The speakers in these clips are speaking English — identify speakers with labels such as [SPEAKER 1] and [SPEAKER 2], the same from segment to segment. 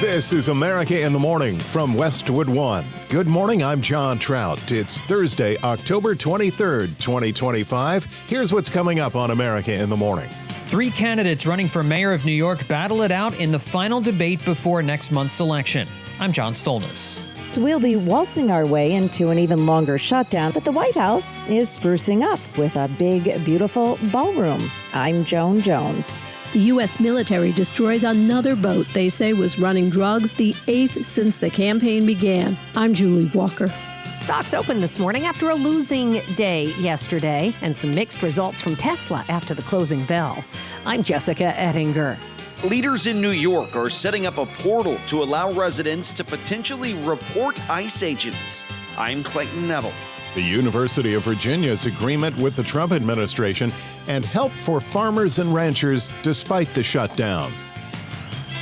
[SPEAKER 1] This is America in the Morning from Westwood One. Good morning, I'm John Trout. It's Thursday, October 23rd, 2025. Here's what's coming up on America in the Morning.
[SPEAKER 2] 3 candidates running for mayor of New York battle it out in the final debate before next month's election. I'm John Stolnis.
[SPEAKER 3] We'll be waltzing our way into an even longer shutdown, but the White House is sprucing up with a big, beautiful ballroom. I'm Joan Jones.
[SPEAKER 4] The U.S. military destroys another boat they say was running drugs, the 8th since the campaign began. I'm Julie Walker.
[SPEAKER 5] Stocks opened this morning after a losing day yesterday, and some mixed results from Tesla after the closing bell. I'm Jessica Ettinger.
[SPEAKER 6] Leaders in New York are setting up a portal to allow residents to potentially report ICE agents. I'm Clayton Neville.
[SPEAKER 1] The University of Virginia's agreement with the Trump administration and help for farmers and ranchers despite the shutdown.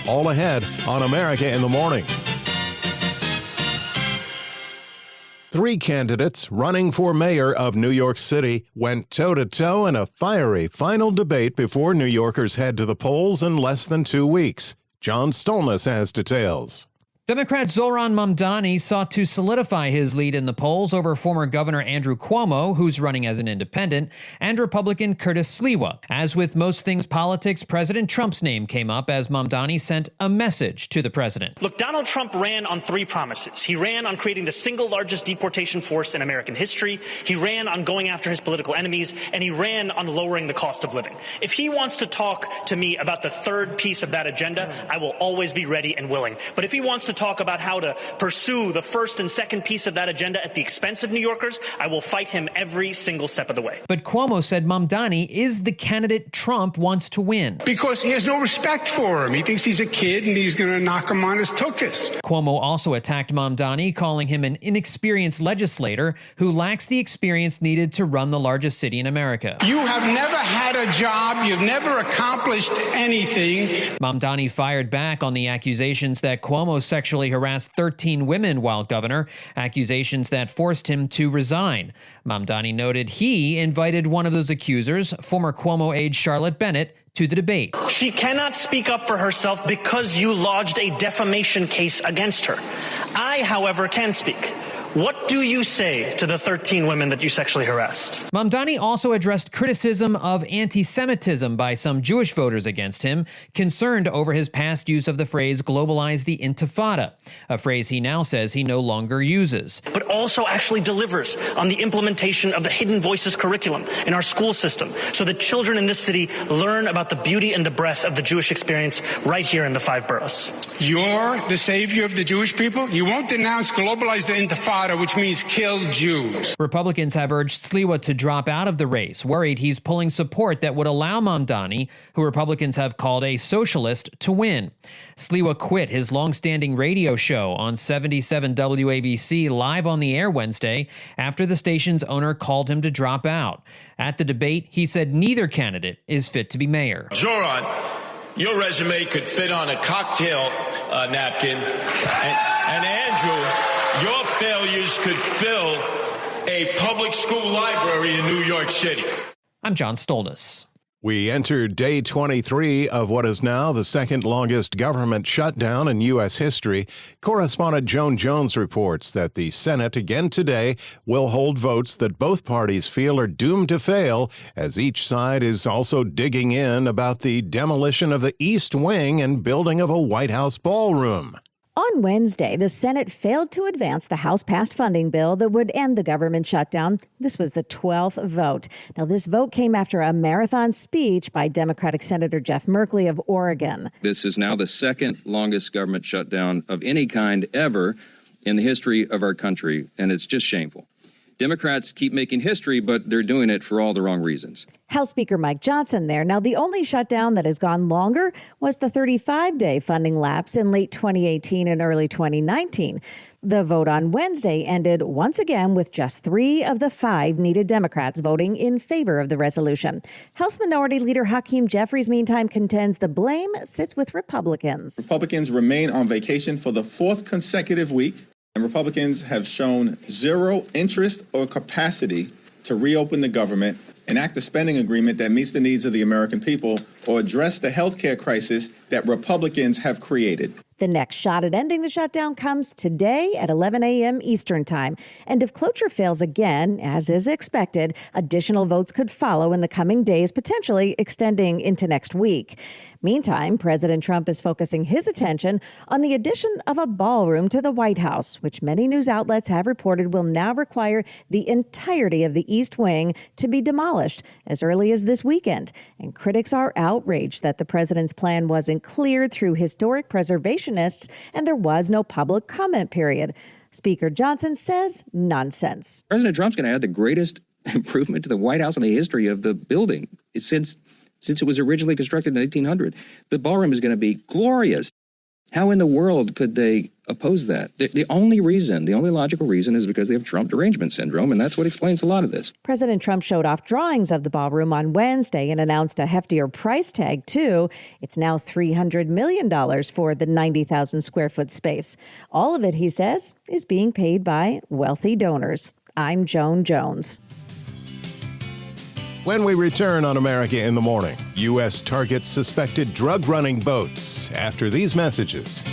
[SPEAKER 1] All ahead on America in the Morning. 3 candidates running for mayor of New York City went toe-to-toe in a fiery final debate before New Yorkers head to the polls in less than 2 weeks. John Stolnis has details.
[SPEAKER 2] Democrat Zohran Mamdani sought to solidify his lead in the polls over former Governor Andrew Cuomo, who's running as an independent, and Republican Curtis Sliwa. As with most things politics, President Trump's name came up as Mamdani sent a message to the president.
[SPEAKER 7] Look, Donald Trump ran on 3 promises. He ran on creating the single largest deportation force in American history. He ran on going after his political enemies, and he ran on lowering the cost of living. If he wants to talk to me about the 3rd piece of that agenda, I will always be ready and willing. But if he wants to talk about how to pursue the 1st and 2nd piece of that agenda at the expense of New Yorkers, I will fight him every single step of the way.
[SPEAKER 2] But Cuomo said Mamdani is the candidate Trump wants to win.
[SPEAKER 8] Because he has no respect for him. He thinks he's a kid and he's going to knock him on his tuchus.
[SPEAKER 2] Cuomo also attacked Mamdani, calling him an inexperienced legislator who lacks the experience needed to run the largest city in America.
[SPEAKER 8] You have never had a job. You've never accomplished anything.
[SPEAKER 2] Mamdani fired back on the accusations that Cuomo sexually harassed 13 women while governor, accusations that forced him to resign. Mamdani noted he invited one of those accusers, former Cuomo aide Charlotte Bennett, to the debate.
[SPEAKER 7] She cannot speak up for herself because you lodged a defamation case against her. I, however, can speak. What do you say to the 13 women that you sexually harassed?
[SPEAKER 2] Mamdani also addressed criticism of anti-Semitism by some Jewish voters against him, concerned over his past use of the phrase globalize the intifada, a phrase he now says he no longer uses.
[SPEAKER 7] But also actually delivers on the implementation of the Hidden Voices curriculum in our school system so that children in this city learn about the beauty and the breadth of the Jewish experience right here in the 5 boroughs.
[SPEAKER 8] You're the savior of the Jewish people? You won't denounce globalize the intifada, which means kill Jews.
[SPEAKER 2] Republicans have urged Sliwa to drop out of the race, worried he's pulling support that would allow Mamdani, who Republicans have called a socialist, to win. Sliwa quit his long-standing radio show on 77 WABC live on the air Wednesday after the station's owner called him to drop out. At the debate, he said neither candidate is fit to be mayor.
[SPEAKER 9] Zohran, your resume could fit on a cocktail napkin, and Andrew, your failures could fill a public school library in New York City.
[SPEAKER 2] I'm John Stolnis.
[SPEAKER 1] We enter day 23 of what is now the 2nd longest government shutdown in U.S. history. Correspondent Joan Jones reports that the Senate again today will hold votes that both parties feel are doomed to fail, as each side is also digging in about the demolition of the East Wing and building of a White House ballroom.
[SPEAKER 3] On Wednesday, the Senate failed to advance the House-passed funding bill that would end the government shutdown. This was the 12th vote. Now, this vote came after a marathon speech by Democratic Senator Jeff Merkley of Oregon.
[SPEAKER 10] This is now the 2nd longest government shutdown of any kind ever in the history of our country, and it's just shameful. Democrats keep making history, but they're doing it for all the wrong reasons.
[SPEAKER 3] House Speaker Mike Johnson there. Now, the only shutdown that has gone longer was the 35-day funding lapse in late 2018 and early 2019. The vote on Wednesday ended once again with just 3 of the 5 needed Democrats voting in favor of the resolution. House Minority Leader Hakeem Jeffries, meantime, contends the blame sits with Republicans.
[SPEAKER 11] Republicans remain on vacation for the 4th consecutive week, and Republicans have shown zero interest or capacity to reopen the government, enact a spending agreement that meets the needs of the American people, or address the health care crisis that Republicans have created.
[SPEAKER 3] The next shot at ending the shutdown comes today at 11 a.m. Eastern Time. And if cloture fails again, as is expected, additional votes could follow in the coming days, potentially extending into next week. Meantime, President Trump is focusing his attention on the addition of a ballroom to the White House, which many news outlets have reported will now require the entirety of the East Wing to be demolished as early as this weekend. And critics are outraged that the president's plan wasn't cleared through historic preservationists and there was no public comment period. Speaker Johnson says nonsense.
[SPEAKER 10] President Trump's going to add the greatest improvement to the White House in the history of the building since it was originally constructed in 1800. The ballroom is going to be glorious. How in the world could they oppose that? The only logical reason is because they have Trump derangement syndrome, and that's what explains a lot of this.
[SPEAKER 3] President Trump showed off drawings of the ballroom on Wednesday and announced a heftier price tag, too. It's now $300 million for the 90,000 square foot space. All of it, he says, is being paid by wealthy donors. I'm Joan Jones.
[SPEAKER 1] When we return on America in the Morning, U.S. targets suspected drug-running boats after these messages.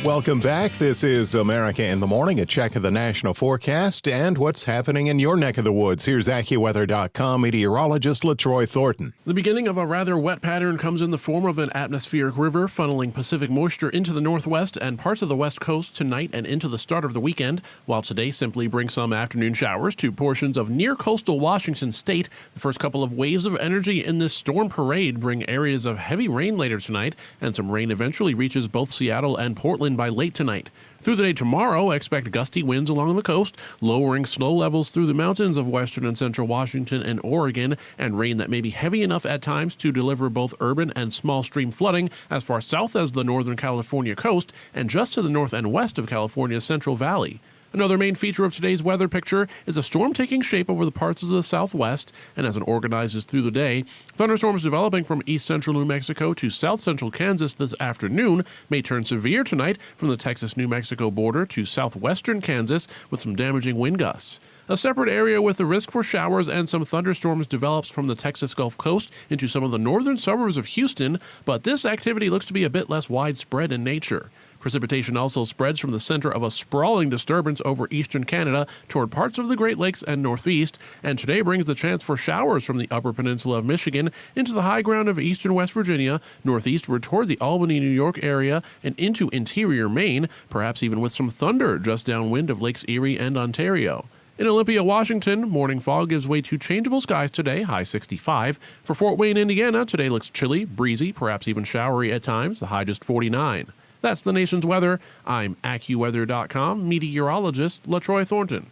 [SPEAKER 1] Welcome back. This is America in the Morning, a check of the national forecast and what's happening in your neck of the woods. Here's AccuWeather.com meteorologist LaTroy Thornton.
[SPEAKER 12] The beginning of a rather wet pattern comes in the form of an atmospheric river funneling Pacific moisture into the northwest and parts of the west coast tonight and into the start of the weekend, while today simply brings some afternoon showers to portions of near coastal Washington state. The first couple of waves of energy in this storm parade bring areas of heavy rain later tonight, and some rain eventually reaches both Seattle and Portland by late tonight. Through the day tomorrow, expect gusty winds along the coast, lowering snow levels through the mountains of western and central Washington and Oregon, and rain that may be heavy enough at times to deliver both urban and small stream flooding as far south as the northern California coast and just to the north and west of California's Central Valley. Another main feature of today's weather picture is a storm taking shape over the parts of the southwest, and as it organizes through the day, thunderstorms developing from east-central New Mexico to south-central Kansas this afternoon may turn severe tonight from the Texas-New Mexico border to southwestern Kansas with some damaging wind gusts. A separate area with the risk for showers and some thunderstorms develops from the Texas Gulf Coast into some of the northern suburbs of Houston, but this activity looks to be a bit less widespread in nature. Precipitation also spreads from the center of a sprawling disturbance over eastern Canada toward parts of the Great Lakes and Northeast, and today brings the chance for showers from the upper peninsula of Michigan into the high ground of eastern West Virginia, northeastward toward the Albany, New York area, and into interior Maine, perhaps even with some thunder just downwind of Lakes Erie and Ontario. In Olympia, Washington, morning fog gives way to changeable skies today, high 65. For Fort Wayne, Indiana, today looks chilly, breezy, perhaps even showery at times, the high just 49. That's the nation's weather. I'm AccuWeather.com meteorologist LaTroy Thornton.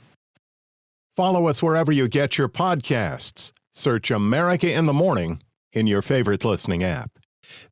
[SPEAKER 1] Follow us wherever you get your podcasts. Search America in the Morning in your favorite listening app.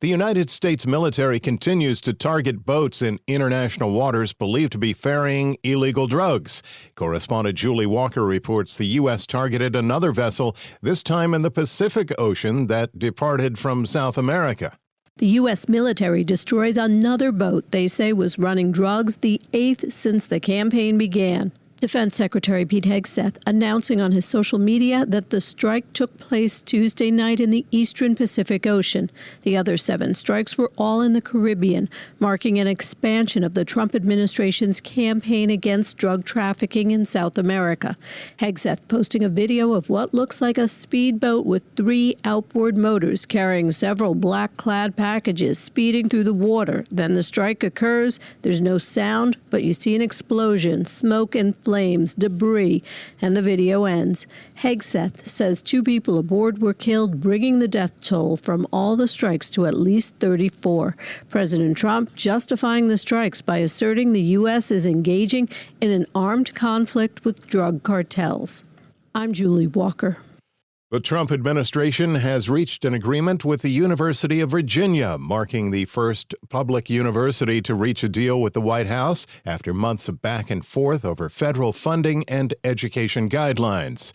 [SPEAKER 1] The United States military continues to target boats in international waters believed to be ferrying illegal drugs. Correspondent Julie Walker reports the U.S. targeted another vessel, this time in the Pacific Ocean, that departed from South America.
[SPEAKER 4] The U.S. military destroys another boat they say was running drugs, the 8th since the campaign began. Defense Secretary Pete Hegseth announcing on his social media that the strike took place Tuesday night in the eastern Pacific Ocean. The other 7 strikes were all in the Caribbean, marking an expansion of the Trump administration's campaign against drug trafficking in South America. Hegseth posting a video of what looks like a speedboat with 3 outboard motors carrying several black-clad packages speeding through the water. Then the strike occurs. There's no sound, but you see an explosion, smoke and flames, debris, and the video ends. Hegseth says 2 people aboard were killed, bringing the death toll from all the strikes to at least 34. President Trump justifying the strikes by asserting the U.S. is engaging in an armed conflict with drug cartels. I'm Julie Walker.
[SPEAKER 1] The Trump administration has reached an agreement with the University of Virginia, marking the first public university to reach a deal with the White House after months of back and forth over federal funding and education guidelines.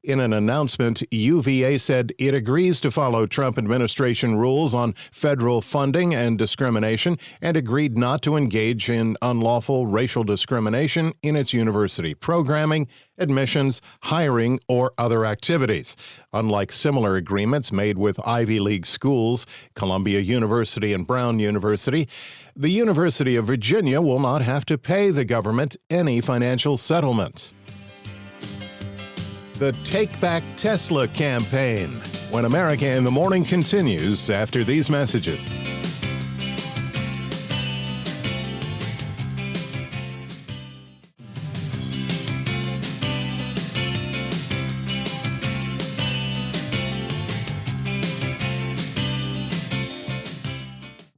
[SPEAKER 1] In an announcement, UVA said it agrees to follow Trump administration rules on federal funding and discrimination and agreed not to engage in unlawful racial discrimination in its university programming, admissions, hiring, or other activities. Unlike similar agreements made with Ivy League schools, Columbia University and Brown University, the University of Virginia will not have to pay the government any financial settlement. The Take Back Tesla campaign. When America in the Morning continues after these messages.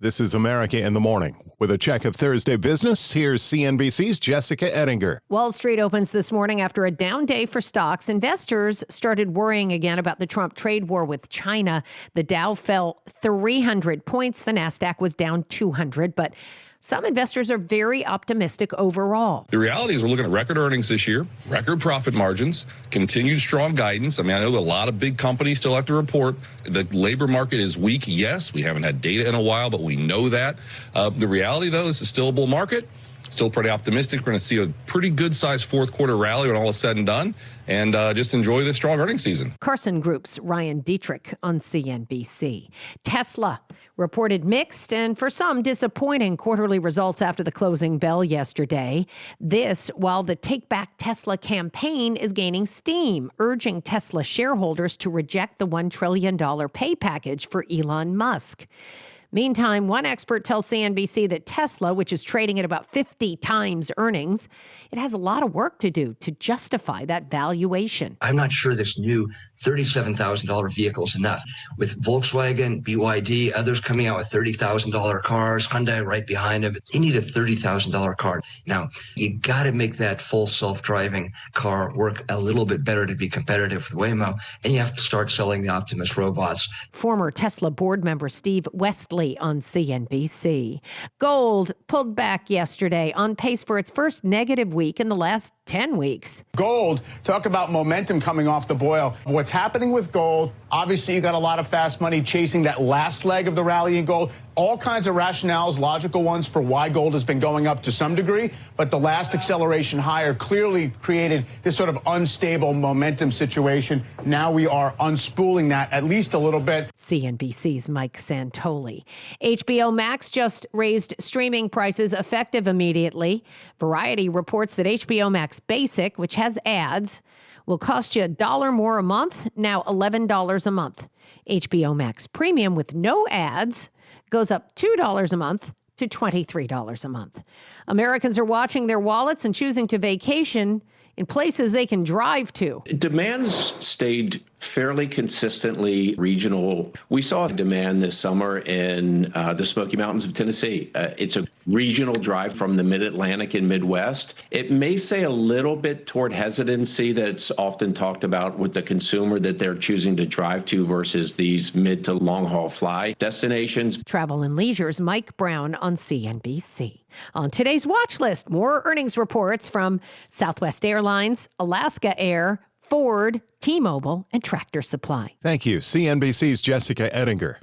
[SPEAKER 1] This is America in the Morning. With a check of Thursday business, here's CNBC's Jessica Ettinger.
[SPEAKER 5] Wall Street opens this morning after a down day for stocks. Investors started worrying again about the Trump trade war with China. The Dow fell 300 points. The Nasdaq was down 200, but some investors are very optimistic overall.
[SPEAKER 13] The reality is we're looking at record earnings this year, record profit margins, continued strong guidance. I mean, I know a lot of big companies still have to report. The labor market is weak. Yes, we haven't had data in a while, but we know that. The reality, though, is it's still a bull market. Still pretty optimistic. We're going to see a pretty good-sized fourth quarter rally when all is said and done, and just enjoy this strong earnings season.
[SPEAKER 5] Carson Group's Ryan Dietrich on CNBC. Tesla reported mixed and for some disappointing quarterly results after the closing bell yesterday. This while the Take Back Tesla campaign is gaining steam, urging Tesla shareholders to reject the $1 trillion pay package for Elon Musk. Meantime, one expert tells CNBC that Tesla, which is trading at about 50 times earnings, it has a lot of work to do to justify that valuation.
[SPEAKER 14] I'm not sure this new $37,000 vehicle is enough. With Volkswagen, BYD, others coming out with $30,000 cars, Hyundai right behind them, you need a $30,000 car. Now, you got to make that full self-driving car work a little bit better to be competitive with Waymo, and you have to start selling the Optimus robots.
[SPEAKER 5] Former Tesla board member Steve Westley on CNBC. Gold pulled back yesterday on pace for its first negative week in the last 10 weeks.
[SPEAKER 15] Gold, talk about momentum coming off the boil. What's happening with gold, obviously you got a lot of fast money chasing that last leg of the rally in gold. All kinds of rationales, logical ones for why gold has been going up to some degree, but the last acceleration higher clearly created this sort of unstable momentum situation. Now we are unspooling that at least a little bit.
[SPEAKER 5] CNBC's Mike Santoli. HBO Max just raised streaming prices effective immediately. Variety reports that HBO Max Basic, which has ads, will cost you $1 more a month, now $11 a month. HBO Max Premium with no ads goes up $2 a month to $23 a month. Americans are watching their wallets and choosing to vacation in places they can drive to.
[SPEAKER 16] Demand's stayed fairly consistently regional. We saw demand this summer in the Smoky Mountains of Tennessee. It's a regional drive from the Mid-Atlantic and Midwest. It may say a little bit toward hesitancy that's often talked about with the consumer that they're choosing to drive to versus these mid to long haul fly destinations.
[SPEAKER 5] Travel and Leisure's Mike Brown on CNBC. On today's watch list, more earnings reports from Southwest Airlines, Alaska Air, Ford, T-Mobile, and Tractor Supply.
[SPEAKER 1] Thank you. CNBC's Jessica Ettinger.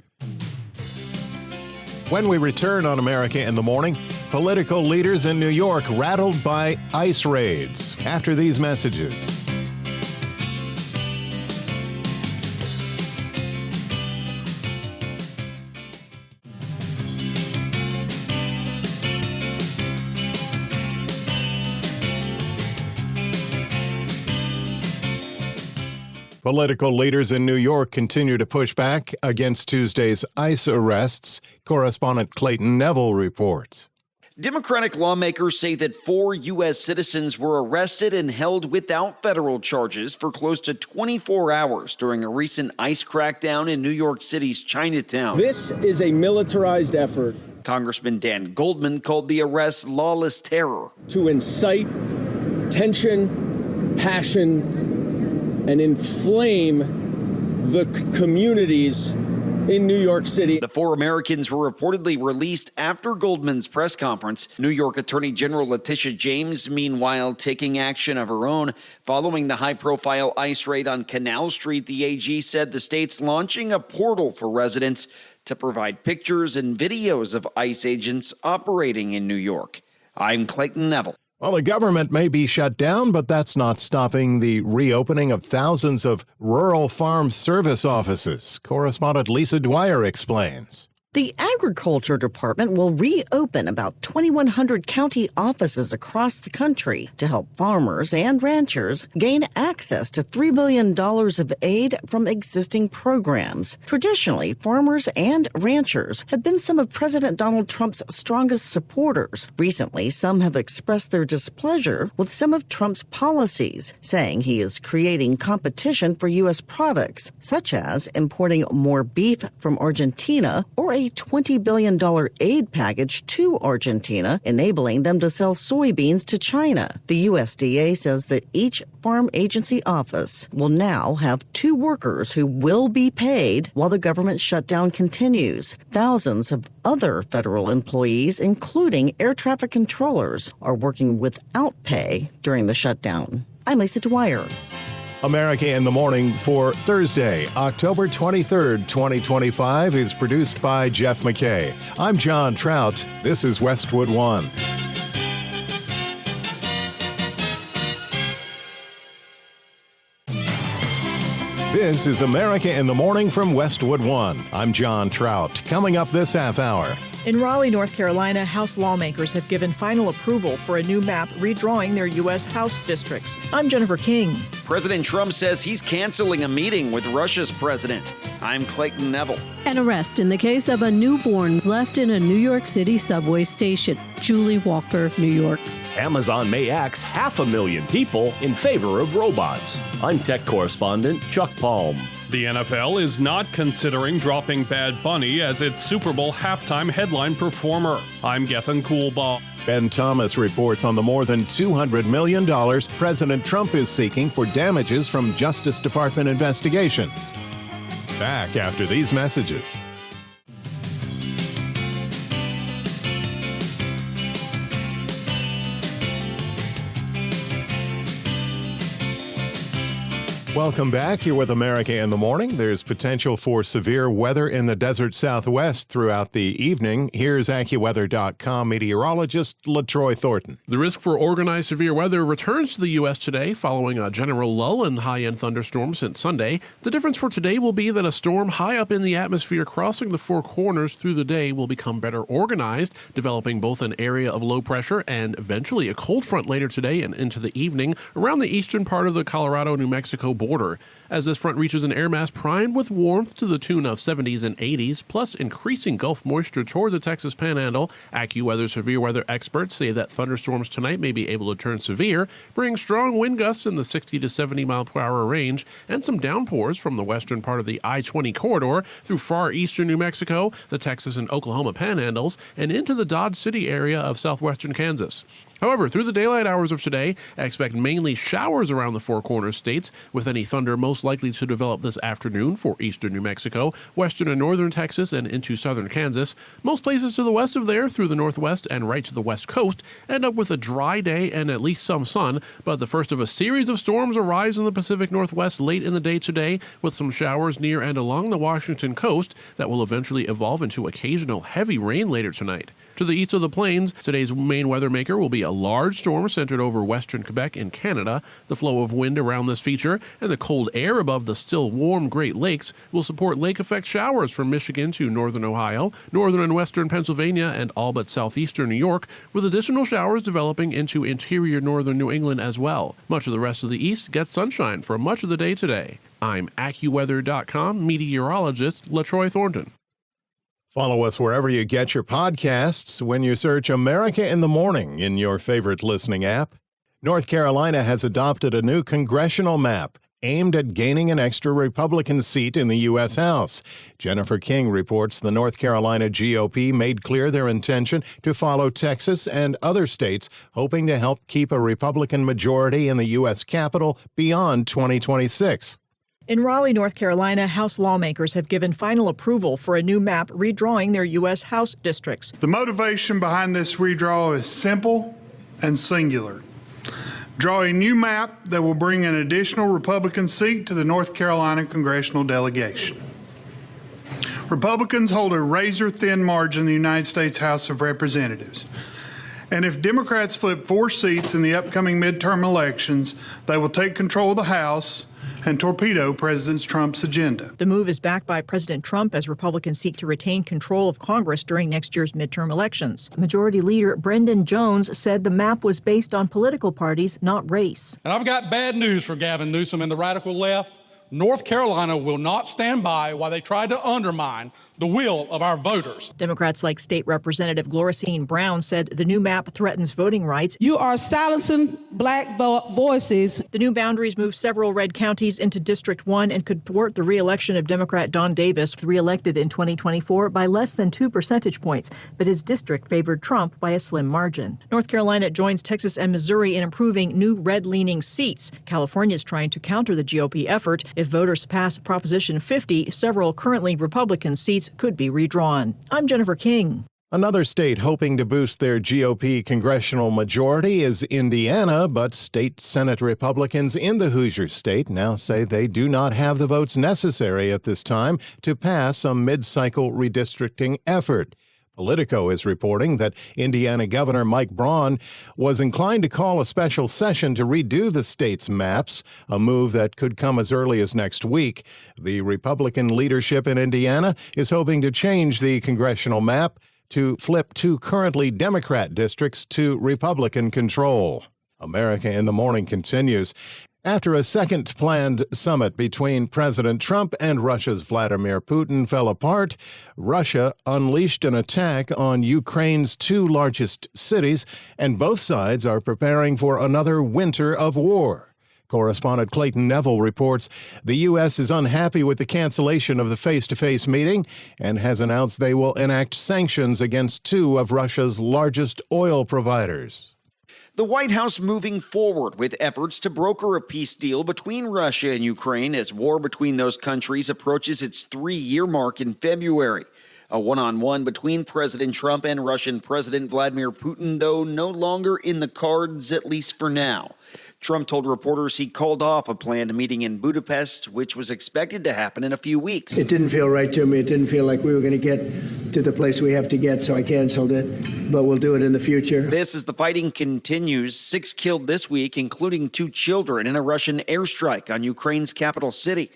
[SPEAKER 1] When we return on America in the Morning, political leaders in New York rattled by ICE raids. After these messages. Political leaders in New York continue to push back against Tuesday's ICE arrests. Correspondent Clayton Neville reports.
[SPEAKER 6] Democratic lawmakers say that 4 U.S. citizens were arrested and held without federal charges for close to 24 hours during a recent ICE crackdown in New York City's Chinatown.
[SPEAKER 17] This is a militarized effort.
[SPEAKER 6] Congressman Dan Goldman called the arrests lawless terror.
[SPEAKER 17] To incite tension, passion, and inflame the communities in New York City.
[SPEAKER 6] The 4 Americans were reportedly released after Goldman's press conference. New York Attorney General Letitia James, meanwhile, taking action of her own. Following the high-profile ICE raid on Canal Street, the AG said the state's launching a portal for residents to provide pictures and videos of ICE agents operating in New York. I'm Clayton Neville.
[SPEAKER 1] Well, the government may be shut down, but that's not stopping the reopening of thousands of rural farm service offices. Correspondent Lisa Dwyer explains.
[SPEAKER 18] The Agriculture Department will reopen about 2,100 county offices across the country to help farmers and ranchers gain access to $3 billion of aid from existing programs. Traditionally, farmers and ranchers have been some of President Donald Trump's strongest supporters. Recently, some have expressed their displeasure with some of Trump's policies, saying he is creating competition for U.S. products, such as importing more beef from Argentina or a $20 billion aid package to Argentina, enabling them to sell soybeans to China. The USDA says that each farm agency office will now have 2 workers who will be paid while the government shutdown continues. Thousands of other federal employees, including air traffic controllers, are working without pay during the shutdown. I'm Lisa Dwyer.
[SPEAKER 1] America in the Morning for Thursday, October 23rd, 2025 is produced by Jeff McKay. I'm John Trout. This is Westwood One. This is America in the Morning from Westwood One. I'm John Trout. Coming up this half hour.
[SPEAKER 19] In Raleigh, North Carolina, House lawmakers have given final approval for a new map redrawing their U.S. House districts. I'm Jennifer King.
[SPEAKER 6] President Trump says he's canceling a meeting with Russia's president. I'm Clayton Neville.
[SPEAKER 4] An arrest in the case of a newborn left in a New York City subway station. Julie Walker, New York.
[SPEAKER 20] Amazon may axe 500,000 people in favor of robots. I'm tech correspondent Chuck Palm.
[SPEAKER 21] The NFL is not considering dropping Bad Bunny as its Super Bowl halftime headline performer. I'm Gethin Coolbaugh.
[SPEAKER 1] Ben Thomas reports on the more than $200 million President Trump is seeking for damages from Justice Department investigations. Back after these messages. Welcome back. You're with America in the Morning. There's potential for severe weather in the desert Southwest throughout the evening. Here's AccuWeather.com meteorologist LaTroy Thornton.
[SPEAKER 12] The risk for organized severe weather returns to the U.S. today following a general lull in high-end thunderstorms since Sunday. The difference for today will be that a storm high up in the atmosphere crossing the Four Corners through the day will become better organized, developing both an area of low pressure and eventually a cold front later today and into the evening around the eastern part of the Colorado-New Mexico border. As this front reaches an air mass primed with warmth to the tune of 70s and 80s, plus increasing Gulf moisture toward the Texas Panhandle, AccuWeather severe weather experts say that thunderstorms tonight may be able to turn severe, bringing strong wind gusts in the 60 to 70 mile per hour range, and some downpours from the western part of the I-20 corridor through far eastern New Mexico, the Texas and Oklahoma panhandles, and into the Dodge City area of southwestern Kansas. However, through the daylight hours of today, I expect mainly showers around the Four Corners states, with any thunder most likely to develop this afternoon for eastern New Mexico, western and northern Texas, and into southern Kansas. Most places to the west of there, through the northwest and right to the west coast, end up with a dry day and at least some sun, but the first of a series of storms arrives in the Pacific Northwest late in the day today, with some showers near and along the Washington coast that will eventually evolve into occasional heavy rain later tonight. To the east of the plains, today's main weather maker will be a large storm centered over western Quebec and Canada. The flow of wind around this feature and the cold air above the still warm Great Lakes will support lake-effect showers from Michigan to northern Ohio, northern and western Pennsylvania, and all but southeastern New York, with additional showers developing into interior northern New England as well. Much of the rest of the east gets sunshine for much of the day today. I'm AccuWeather.com meteorologist LaTroy Thornton.
[SPEAKER 1] Follow us wherever you get your podcasts when you search America in the Morning in your favorite listening app. North Carolina has adopted a new congressional map aimed at gaining an extra Republican seat in the U.S. House. Jennifer King reports the North Carolina GOP made clear their intention to follow Texas and other states, hoping to help keep a Republican majority in the U.S. Capitol beyond 2026.
[SPEAKER 19] In Raleigh, North Carolina, House lawmakers have given final approval for a new map redrawing their U.S. House districts.
[SPEAKER 7] The motivation behind this redraw is simple and singular. Draw a new map that will bring an additional Republican seat to the North Carolina congressional delegation. Republicans hold a razor-thin margin in the United States House of Representatives. And if Democrats flip 4 seats in the upcoming midterm elections, they will take control of the House and torpedo President Trump's agenda.
[SPEAKER 19] The move is backed by President Trump as Republicans seek to retain control of Congress during next year's midterm elections. Majority Leader Brendan Jones said the map was based on political parties, not race.
[SPEAKER 22] And I've got bad news for Gavin Newsom and the radical left. North Carolina will not stand by while they try to undermine the will of our voters.
[SPEAKER 19] Democrats like State Representative Gloracine Brown said the new map threatens voting rights.
[SPEAKER 23] You are silencing black voices.
[SPEAKER 19] The new boundaries move several red counties into District 1 and could thwart the re-election of Democrat Don Davis, re-elected in 2024 by less than 2 percentage points, but his district favored Trump by a slim margin. North Carolina joins Texas and Missouri in improving new red-leaning seats. California is trying to counter the GOP effort. If voters pass Proposition 50, several currently Republican seats could be redrawn. I'm Jennifer King.
[SPEAKER 1] Another state hoping to boost their GOP congressional majority is Indiana, but state Senate Republicans in the Hoosier state now say they do not have the votes necessary at this time to pass a mid-cycle redistricting effort. Politico is reporting that Indiana Governor Mike Braun was inclined to call a special session to redo the state's maps, a move that could come as early as next week. The Republican leadership in Indiana is hoping to change the congressional map to flip 2 currently Democrat districts to Republican control. America in the Morning continues. After a second planned summit between President Trump and Russia's Vladimir Putin fell apart, Russia unleashed an attack on Ukraine's 2 largest cities, and both sides are preparing for another winter of war. Correspondent Clayton Neville reports the U.S. is unhappy with the cancellation of the face-to-face meeting and has announced they will enact sanctions against 2 of Russia's largest oil providers.
[SPEAKER 6] The White House moving forward with efforts to broker a peace deal between Russia and Ukraine as war between those countries approaches its 3-year mark in February. A one-on-one between President Trump and Russian President Vladimir Putin, though, no longer in the cards, at least for now. Trump told reporters he called off a planned meeting in Budapest, which was expected to happen in a few weeks.
[SPEAKER 24] It didn't feel right to me. It didn't feel like we were going to get to the place we have to get, so I canceled it. But we'll do it in the future.
[SPEAKER 6] This as the fighting continues. 6 killed this week, including 2 children in a Russian airstrike on Ukraine's capital city.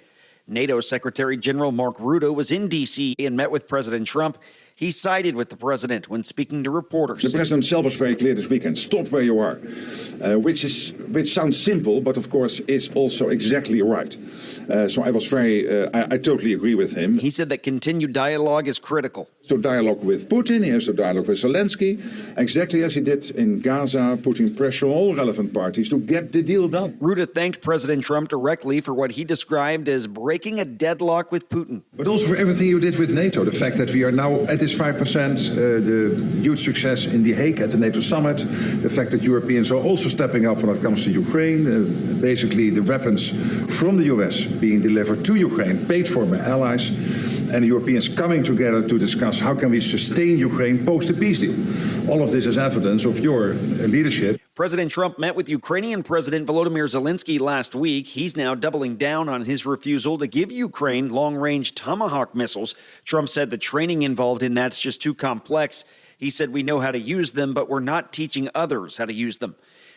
[SPEAKER 6] NATO Secretary General Mark Rutte was in D.C. and met with President Trump. He sided with the president when speaking to reporters.
[SPEAKER 25] The president himself was very clear this weekend. Stop where you are, which sounds simple, but of course is also exactly right. So I was I totally agree with him.
[SPEAKER 6] He said that continued dialogue is critical.
[SPEAKER 25] So dialogue with Putin, he has to dialogue with Zelensky, exactly as he did in Gaza, putting pressure on all relevant parties to get the deal done.
[SPEAKER 6] Rutte thanked President Trump directly for what he described as breaking a deadlock with Putin.
[SPEAKER 25] But also for everything you did with NATO, the fact that we are now at this 5%, the huge success in The Hague at the NATO summit, the fact that Europeans are also stepping up when it comes to Ukraine, basically the weapons from the US being delivered to Ukraine, paid for by allies, and the Europeans coming together to discuss how can we sustain Ukraine post the peace deal. All of this is evidence of your leadership.
[SPEAKER 6] President Trump met with Ukrainian President Volodymyr Zelensky last week. He's now doubling down on his refusal to give Ukraine long-range Tomahawk missiles. Trump said the training involved in that's just too complex. He said we know how to use them, but we're not teaching others how to use them.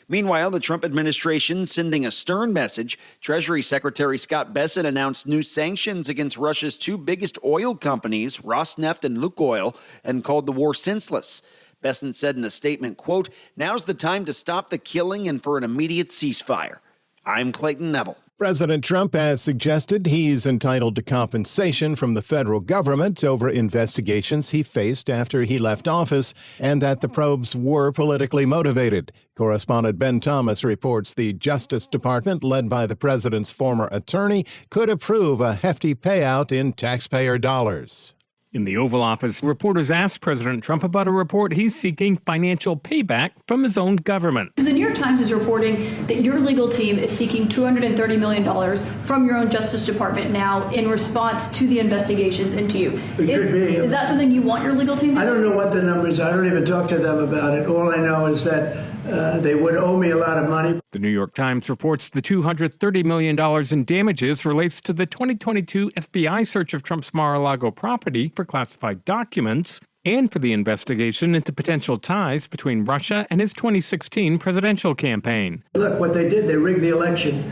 [SPEAKER 6] Meanwhile, the Trump administration sending a stern message. Treasury Secretary Scott Bessent announced new sanctions against Russia's 2 biggest oil companies, Rosneft and Lukoil, and called the war senseless. Bessent said in a statement, quote, "Now's the time to stop the killing and for an immediate ceasefire." I'm Clayton Neville.
[SPEAKER 1] President Trump has suggested he's entitled to compensation from the federal government over investigations he faced after he left office and that the probes were politically motivated. Correspondent Ben Thomas reports the Justice Department, led by the president's former attorney, could approve a hefty payout in taxpayer dollars.
[SPEAKER 26] In the Oval Office, reporters asked President Trump about a report he's seeking financial payback from his own government.
[SPEAKER 27] The New York Times
[SPEAKER 2] Times is reporting that your legal team is seeking $230 million from your own Justice Department now in response to the investigations into you. Is that something you want your legal team to do?
[SPEAKER 24] I don't know what the numbers are. I don't even talk to them about it. All I know is that they would owe me a lot of money.
[SPEAKER 8] The New York Times reports the $230 million in damages relates to the 2022 FBI search of Trump's Mar-a-Lago property for classified documents and for the investigation into potential ties between Russia and his 2016 presidential campaign.
[SPEAKER 24] Look, what they did, they rigged the election.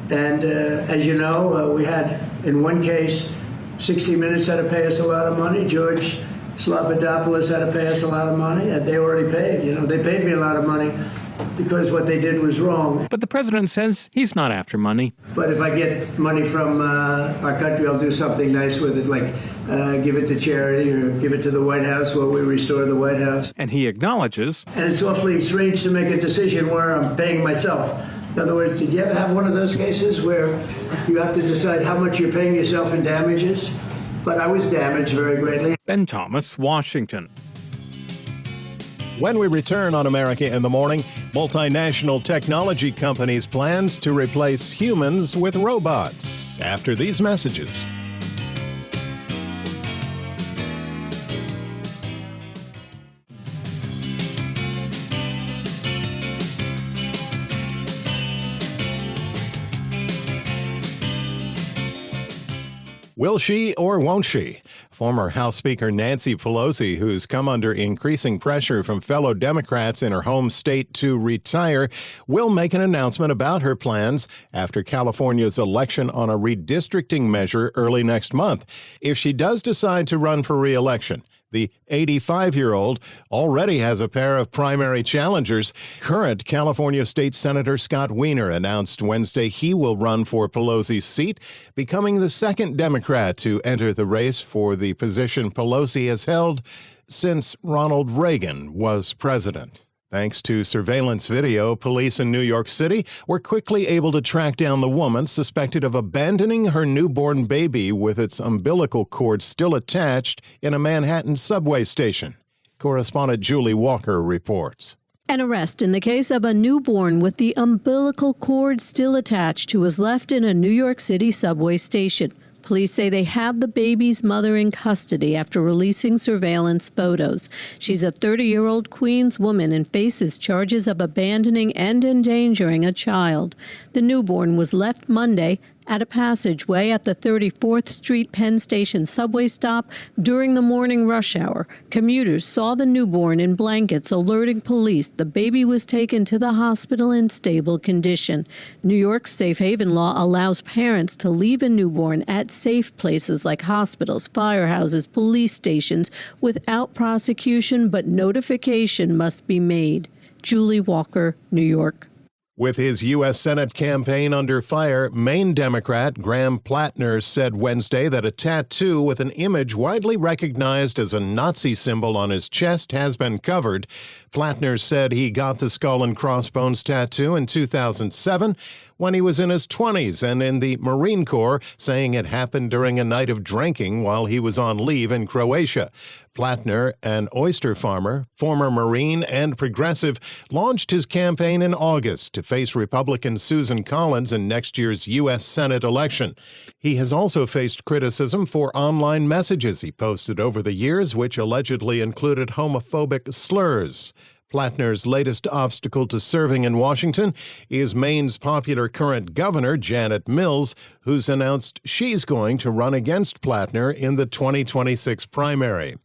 [SPEAKER 24] And as you know, we had, in one case, 60 Minutes had to pay us a lot of money. George Slobodanopoulos had to pay us a lot of money, and they already paid. They paid me a lot of money because what they did was wrong.
[SPEAKER 8] But the president says he's not after money.
[SPEAKER 24] But if I get money from our country, I'll do something nice with it, like give it to charity or give it to the White House while we restore the White House.
[SPEAKER 8] And he acknowledges.
[SPEAKER 24] And it's awfully strange to make a decision where I'm paying myself. In other words, did you ever have one of those cases where you have to decide how much you're paying yourself in damages? But I was damaged very greatly.
[SPEAKER 8] Ben Thomas, Washington.
[SPEAKER 1] When we return on America in the Morning, multinational technology companies' plans to replace humans with robots. After these messages. Will she or won't she? Former House Speaker Nancy Pelosi, who's come under increasing pressure from fellow Democrats in her home state to retire, will make an announcement about her plans after California's election on a redistricting measure early next month. If she does decide to run for re-election, the 85-year-old already has a pair of primary challengers. Current California State Senator Scott Wiener announced Wednesday he will run for Pelosi's seat, becoming the second Democrat to enter the race for the position Pelosi has held since Ronald Reagan was president. Thanks to surveillance video, police in New York City were quickly able to track down the woman suspected of abandoning her newborn baby with its umbilical cord still attached in a Manhattan subway station. Correspondent Julie Walker reports.
[SPEAKER 4] An arrest in the case of a newborn with the umbilical cord still attached who was left in a New York City subway station. Police say they have the baby's mother in custody after releasing surveillance photos. She's a 30-year-old Queens woman and faces charges of abandoning and endangering a child. The newborn was left Monday at a passageway at the 34th Street Penn Station subway stop during the morning rush hour. Commuters saw the newborn in blankets, alerting police the baby was taken to the hospital in stable condition. New York's safe haven law allows parents to leave a newborn at safe places like hospitals, firehouses, police stations without prosecution, but notification must be made. Julie Walker, New York.
[SPEAKER 1] With his U.S. Senate campaign under fire, Maine Democrat Graham Plattner said Wednesday that a tattoo with an image widely recognized as a Nazi symbol on his chest has been covered. Plattner said he got the skull and crossbones tattoo in 2007 when he was in his 20s and in the Marine Corps, saying it happened during a night of drinking while he was on leave in Croatia. Plattner, an oyster farmer, former Marine and progressive, launched his campaign in August to face Republican Susan Collins in next year's U.S. Senate election. He has also faced criticism for online messages he posted over the years, which allegedly included homophobic slurs. Plattner's latest obstacle to serving in Washington is Maine's popular current governor, Janet Mills, who's announced she's going to run against Plattner in the 2026 primary.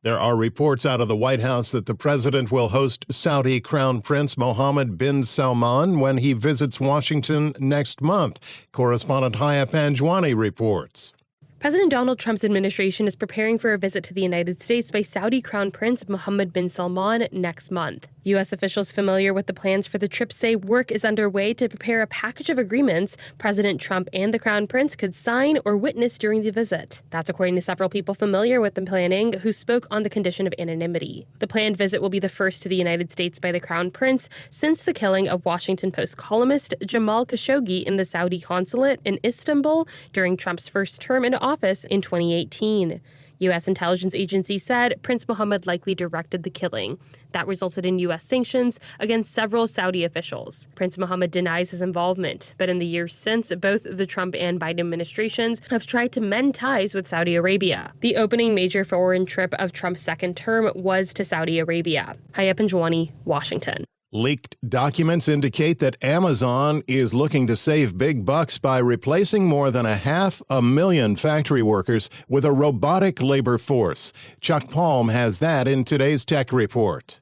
[SPEAKER 1] There are reports out of the White House that the president will host Saudi Crown Prince Mohammed bin Salman when he visits Washington next month. Correspondent Haya Panjwani reports.
[SPEAKER 9] President Donald Trump's administration is preparing for a visit to the United States by Saudi Crown Prince Mohammed bin Salman next month. U.S. officials familiar with the plans for the trip say work is underway to prepare a package of agreements President Trump and the Crown Prince could sign or witness during the visit. That's according to several people familiar with the planning who spoke on the condition of anonymity. The planned visit will be the first to the United States by the Crown Prince since the killing of Washington Post columnist Jamal Khashoggi in the Saudi consulate in Istanbul during Trump's first term in office in 2018. U.S. intelligence agencies said Prince Mohammed likely directed the killing. That resulted in U.S. sanctions against several Saudi officials. Prince Mohammed denies his involvement, but in the years since, both the Trump and Biden administrations have tried to mend ties with Saudi Arabia. The opening major foreign trip of Trump's second term was to Saudi Arabia. Hayat Panjwani, Washington.
[SPEAKER 1] Leaked documents indicate that Amazon is looking to save big bucks by replacing more than 500,000 factory workers with a robotic labor force. Chuck Palm has that in today's Tech Report.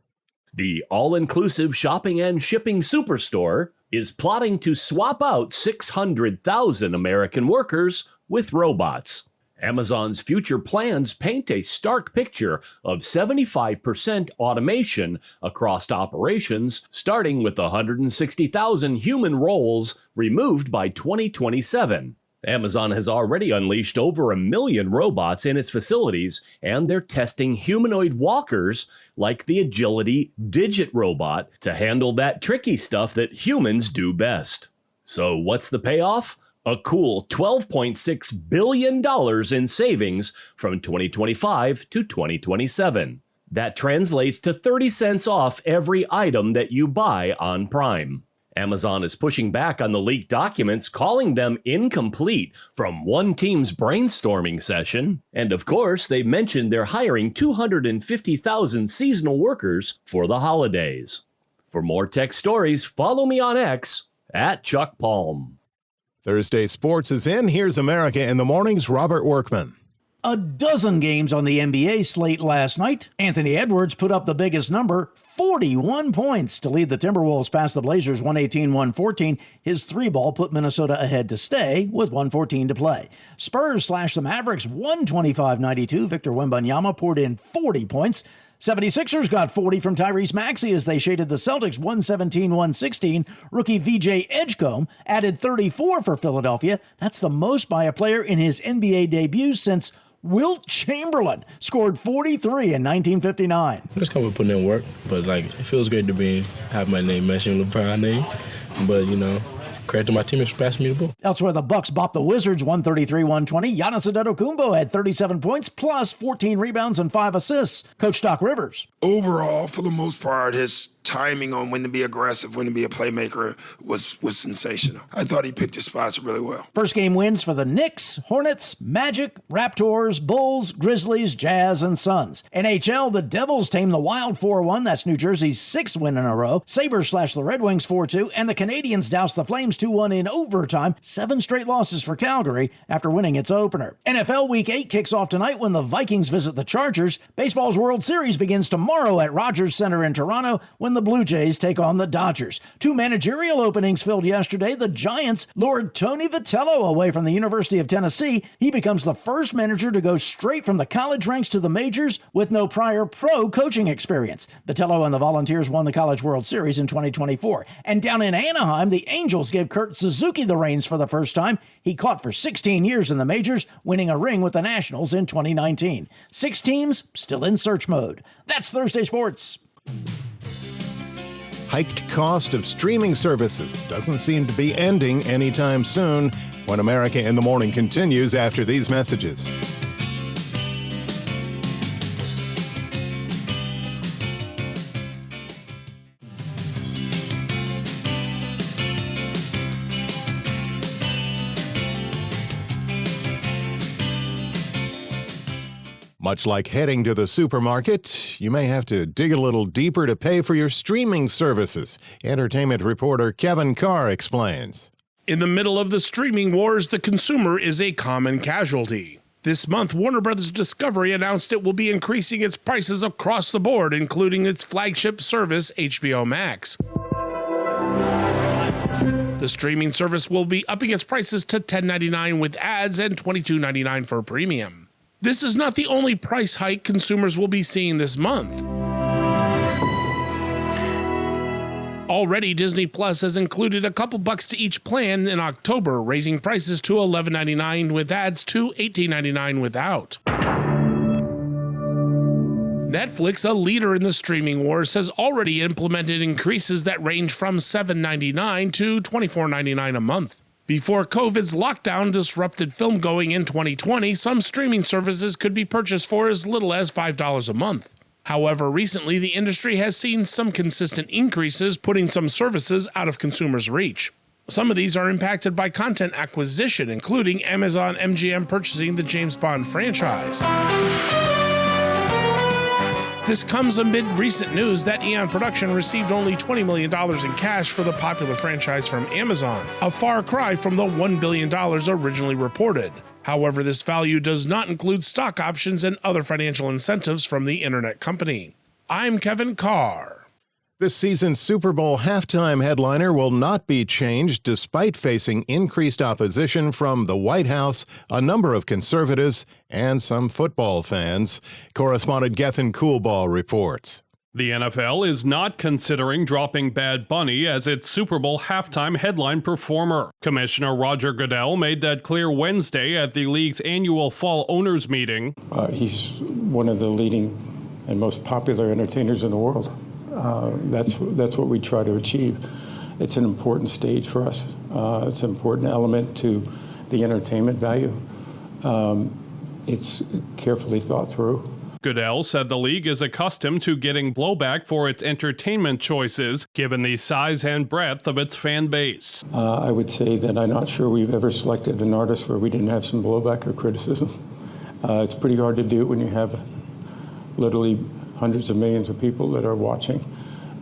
[SPEAKER 20] The all-inclusive shopping and shipping superstore is plotting to swap out 600,000 American workers with robots. Amazon's future plans paint a stark picture of 75% automation across operations, starting with 160,000 human roles removed by 2027. Amazon has already unleashed over 1 million robots in its facilities, and they're testing humanoid walkers like the Agility Digit robot to handle that tricky stuff that humans do best. So what's the payoff? A cool $12.6 billion in savings from 2025 to 2027. That translates to 30 cents off every item that you buy on Prime. Amazon is pushing back on the leaked documents, calling them incomplete from one team's brainstorming session. And of course, they mentioned they're hiring 250,000 seasonal workers for the holidays. For more tech stories, follow me on X at Chuck Palm.
[SPEAKER 1] Thursday Sports is in. Here's America in the Morning's Robert Workman.
[SPEAKER 3] A dozen games on the NBA slate last night. Anthony Edwards put up the biggest number, 41 points, to lead the Timberwolves past the Blazers 118-114. His three ball put Minnesota ahead to stay with 1:14 to play. Spurs slashed the Mavericks 125-92. Victor Wembanyama poured in 40 points. 76ers got 40 from Tyrese Maxey as they shaded the Celtics 117-116. Rookie VJ Edgecombe added 34 for Philadelphia. That's the most by a player in his NBA debut since Wilt Chamberlain scored 43 in 1959.
[SPEAKER 10] Just come with putting in work, but it feels great to have my name mentioned in LeBron's name. But credit to my teammates for passing me the ball.
[SPEAKER 3] Elsewhere, the Bucks bopped the Wizards 133-120. Giannis Antetokounmpo had 37 points plus 14 rebounds and 5 assists. Coach Doc Rivers.
[SPEAKER 11] Overall, for the most part, his timing on when to be aggressive, when to be a playmaker was sensational. I thought he picked his spots really well.
[SPEAKER 3] First game wins for the Knicks, Hornets, Magic, Raptors, Bulls, Grizzlies, Jazz, and Suns. NHL, the Devils tamed the Wild 4-1. That's New Jersey's 6th win in a row. Sabres slashed the Red Wings 4-2, and the Canadiens doused the Flames 2-1 in overtime. 7 straight losses for Calgary after winning its opener. NFL Week 8 kicks off tonight when the Vikings visit the Chargers. Baseball's World Series begins tomorrow at Rogers Center in Toronto when the Blue Jays take on the Dodgers. 2 managerial openings filled yesterday. The Giants lured Tony Vitello away from the University of Tennessee. He becomes the first manager to go straight from the college ranks to the majors with no prior pro coaching experience. Vitello and the Volunteers won the College World Series in 2024. And down in Anaheim, the Angels gave Kurt Suzuki the reins for the first time. He caught for 16 years in the majors, winning a ring with the Nationals in 2019. 6 teams still in search mode. That's Thursday Sports.
[SPEAKER 1] Hiked cost of streaming services doesn't seem to be ending anytime soon. When America in the Morning continues after these messages. Much like heading to the supermarket, you may have to dig a little deeper to pay for your streaming services. Entertainment reporter Kevin Carr explains.
[SPEAKER 13] In the middle of the streaming wars, the consumer is a common casualty. This month, Warner Bros. Discovery announced it will be increasing its prices across the board, including its flagship service, HBO Max. The streaming service will be upping its prices to $10.99 with ads and $22.99 for premium. This is not the only price hike consumers will be seeing this month. Already, Disney Plus has included a couple bucks to each plan in October, raising prices to $11.99 with ads to $18.99 without. Netflix, a leader in the streaming wars, has already implemented increases that range from $7.99 to $24.99 a month. Before COVID's lockdown disrupted film going in 2020, some streaming services could be purchased for as little as $5 a month. However, recently the industry has seen some consistent increases, putting some services out of consumers' reach. Some of these are impacted by content acquisition, including Amazon MGM purchasing the James Bond franchise. This comes amid recent news that Eon Production received only $20 million in cash for the popular franchise from Amazon, a far cry from the $1 billion originally reported. However, this value does not include stock options and other financial incentives from the internet company. I'm Kevin Carr.
[SPEAKER 1] This season's Super Bowl halftime headliner will not be changed despite facing increased opposition from the White House, a number of conservatives, and some football fans. Correspondent Gethin Coolball reports.
[SPEAKER 21] The NFL is not considering dropping Bad Bunny as its Super Bowl halftime headline performer. Commissioner Roger Goodell made that clear Wednesday at the league's annual fall owners meeting.
[SPEAKER 5] He's one of the leading and most popular entertainers in the world. That's what we try to achieve. It's an important stage for us. It's an important element to the entertainment value. It's carefully thought through.
[SPEAKER 21] Goodell said the league is accustomed to getting blowback for its entertainment choices, given the size and breadth of its fan base.
[SPEAKER 5] I would say that I'm not sure we've ever selected an artist where we didn't have some blowback or criticism. It's pretty hard to do when you have literally hundreds of millions of people that are watching.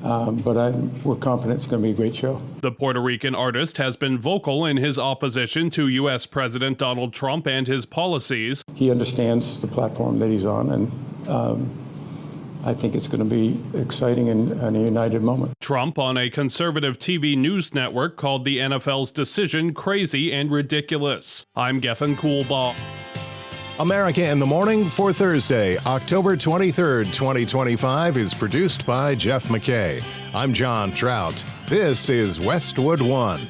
[SPEAKER 5] But we're confident it's going to be a great show.
[SPEAKER 21] The Puerto Rican artist has been vocal in his opposition to U.S. President Donald Trump and his policies.
[SPEAKER 5] He understands the platform that he's on, and I think it's going to be exciting and a united moment.
[SPEAKER 21] Trump, on a conservative TV news network, called the NFL's decision crazy and ridiculous. I'm Gethin Coolball.
[SPEAKER 1] America in the Morning for Thursday, October 23rd, 2025 is produced by Jeff McKay. I'm John Trout. This is Westwood One.